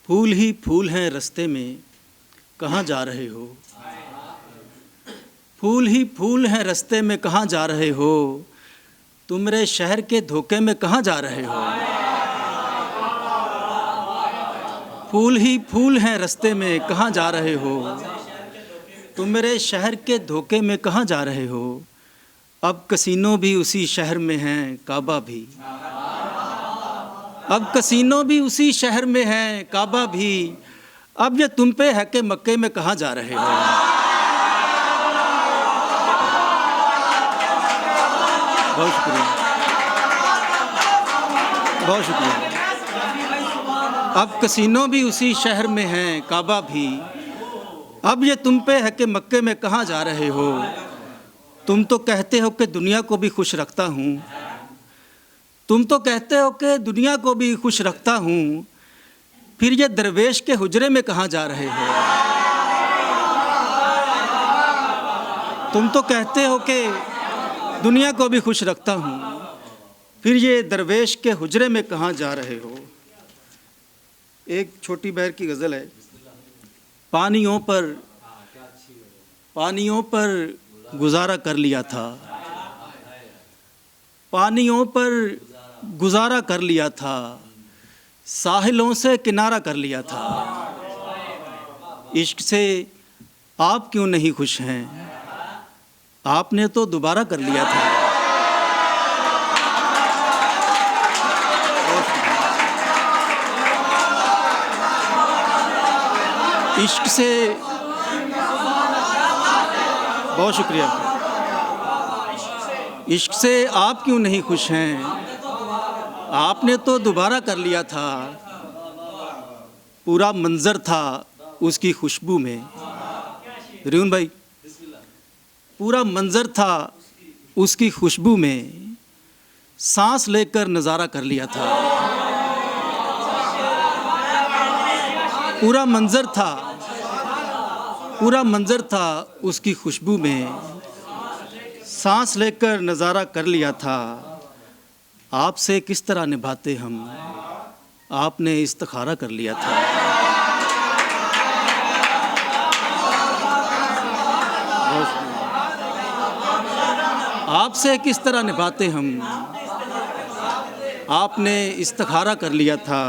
फूल ही फूल हैं रास्ते में, कहाँ जा रहे हो? फूल ही फूल हैं रास्ते में, कहाँ जा रहे हो? तुम मेरे शहर के धोखे में कहाँ जा रहे हो? फूल ही फूल हैं रास्ते में, कहाँ जा रहे हो? तुम मेरे शहर के धोखे में कहाँ जा रहे हो? अब कसीनो भी उसी शहर में हैं, काबा भी। अब कसीनो भी उसी शहर में है, काबा भी। अब ये तुम पे है कि मक्के में कहाँ जा रहे हो? बहुत शुक्रिया, बहुत शुक्रिया। अब कसीनो भी उसी शहर में है, काबा भी। अब ये तुम पे है कि मक्के में कहाँ जा रहे हो? तुम तो कहते हो कि दुनिया को भी खुश रखता हूँ। तुम तो कहते हो कि दुनिया को भी खुश रखता हूँ, फिर ये दरवेश के हुजरे में कहाँ जा रहे हो? तुम तो कहते हो कि दुनिया को भी खुश रखता हूँ, फिर ये दरवेश के हुजरे में कहाँ जा रहे हो? एक छोटी बहर की गज़ल है। पानियों पर गुजारा कर लिया था, पानियों पर गुजारा कर लिया था, साहिलों से किनारा कर लिया था। इश्क से आप क्यों नहीं खुश हैं? आपने तो दोबारा कर लिया था। इश्क से, बहुत शुक्रिया। इश्क से आप क्यों नहीं खुश हैं? आपने तो दोबारा कर लिया था। पूरा मंजर था उसकी खुशबू में। रियून भाई, पूरा मंजर था उसकी खुशबू में, सांस लेकर नज़ारा कर लिया था। पूरा मंजर था उसकी खुशबू में, सांस लेकर नज़ारा कर लिया था। आपसे किस तरह निभाते हम, आपने इस्तिखारा कर लिया था। आपसे किस तरह निभाते हम, आपने इस्तिखारा कर लिया था।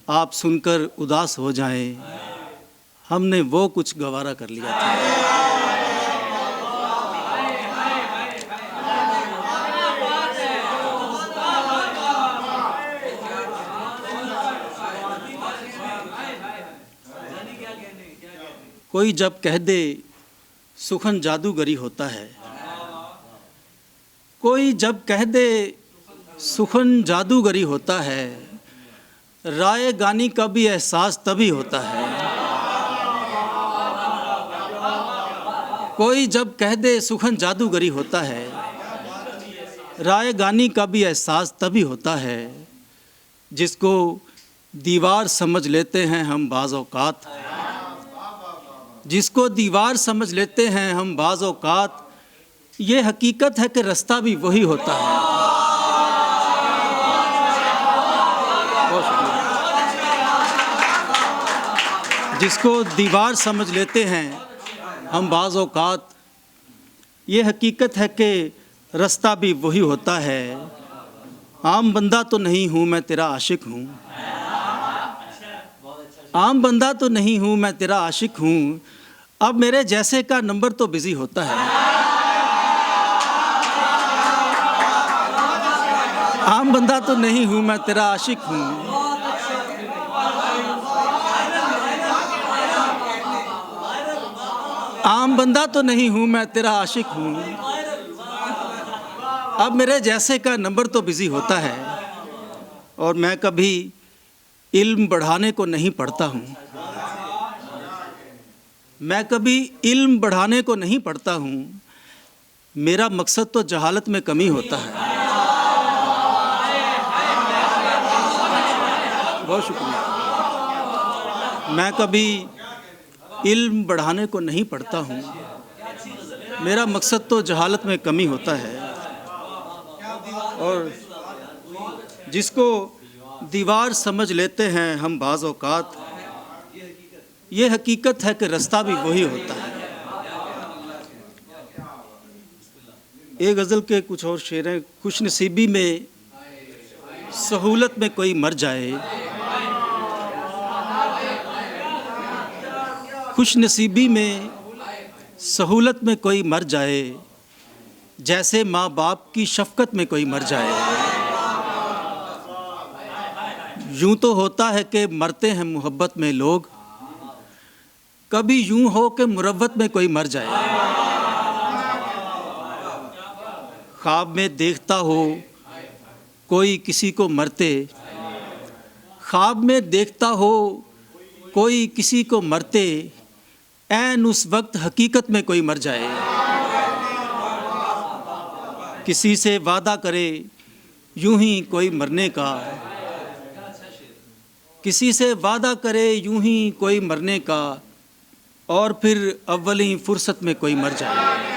आप सुनकर उदास हो जाएं, हमने वो कुछ गवारा कर लिया था। कोई जब कह दे सुखन जादूगरी होता है, कोई जब कह दे सुखन जादूगरी होता है, राय गानी का भी एहसास तभी होता है। कोई जब कह दे सुखन जादूगरी होता है, राय गानी का भी एहसास तभी होता है। जिसको दीवार समझ लेते हैं हम बाज़ औक़ात, जिसको दीवार समझ लेते हैं हम बाज़ औक़ात, ये हकीकत है कि रास्ता भी वही होता है। जिसको दीवार समझ लेते हैं हम बाज़ औक़ात, ये हकीकत है कि रास्ता भी वही होता है। आम बंदा तो नहीं हूँ मैं तेरा आशिक हूँ, आम बंदा तो नहीं हूँ मैं तेरा आशिक हूँ। अब मेरे जैसे का नंबर तो बिज़ी होता है। आम बंदा तो नहीं हूँ मैं तेरा आशिक हूँ, आम बंदा तो नहीं हूँ मैं तेरा आशिक हूँ। अब मेरे जैसे का नंबर तो बिज़ी होता है। और मैं कभी इल्म बढ़ाने को नहीं पढ़ता हूँ, मैं कभी इल्म बढ़ाने को नहीं पढ़ता हूँ। मेरा मकसद तो जहालत में कमी होता है। बहुत शुक्रिया। मैं कभी इल्म बढ़ाने को नहीं पढ़ता हूँ, मेरा मकसद तो जहालत में कमी होता है। और जिसको दीवार समझ लेते हैं हम बाज़ औक़ात, ये हकीकत है कि रास्ता भी वही होता है। एक गज़ल के कुछ और शेर हैं। खुशनसीबी में सहूलत में कोई मर जाए, खुशनसीबी में सहूलत में कोई मर जाए, जैसे माँ बाप की शफ़क़त में कोई मर जाए। यूँ तो होता है कि मरते हैं मोहब्बत में लोग, कभी यूँ हो कि मुरव्वत में कोई मर जाए। ख्वाब में देखता हो कोई किसी को मरते, ख्वाब में देखता हो कोई किसी को मरते, ऐन उस वक्त हकीकत में कोई मर जाए। किसी से वादा करे यूं ही कोई मरने का, किसी से वादा करे यूं ही कोई मरने का, और फिर अव्वली फुर्सत में कोई मर जाए।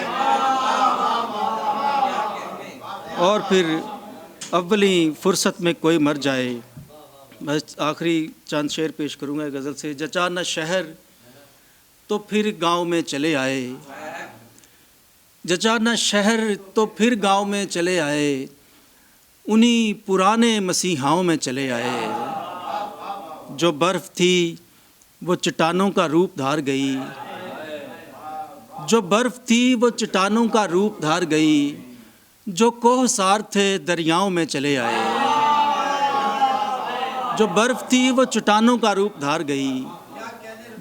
और फिर अव्वली फुर्सत में कोई मर जाए। बस आखिरी चंद शेर पेश करूँगा गज़ल से। जचा न शहर तो फिर गांव में चले आए, जचा न शहर तो फिर गांव में चले आए, उन्हीं पुराने मसीहाओं में चले आए। जो बर्फ़ थी वो चट्टानों का रूप धार गई, जो बर्फ़ थी वो चट्टानों का रूप धार गई, जो कोहसार थे दरियाओं में चले आए। जो बर्फ़ थी वो चट्टानों का रूप धार गई,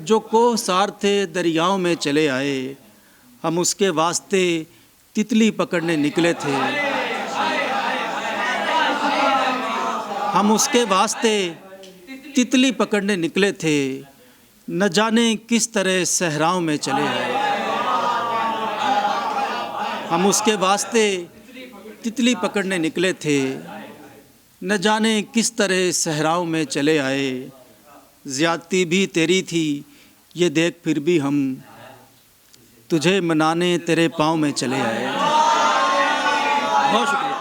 जो कोहसार थे दरियाओं में चले आए। हम उसके वास्ते तितली पकड़ने निकले थे, हम उसके वास्ते तितली पकड़ने निकले थे, न जाने किस तरह सहराओं में चले आए। हम उसके वास्ते तितली पकड़ने निकले थे, न जाने किस तरह सहराओं में चले आए। ज़्यादती भी तेरी थी ये देख फिर भी हम तुझे मनाने तेरे पाँव में चले आए। बहुत शुक्रिया।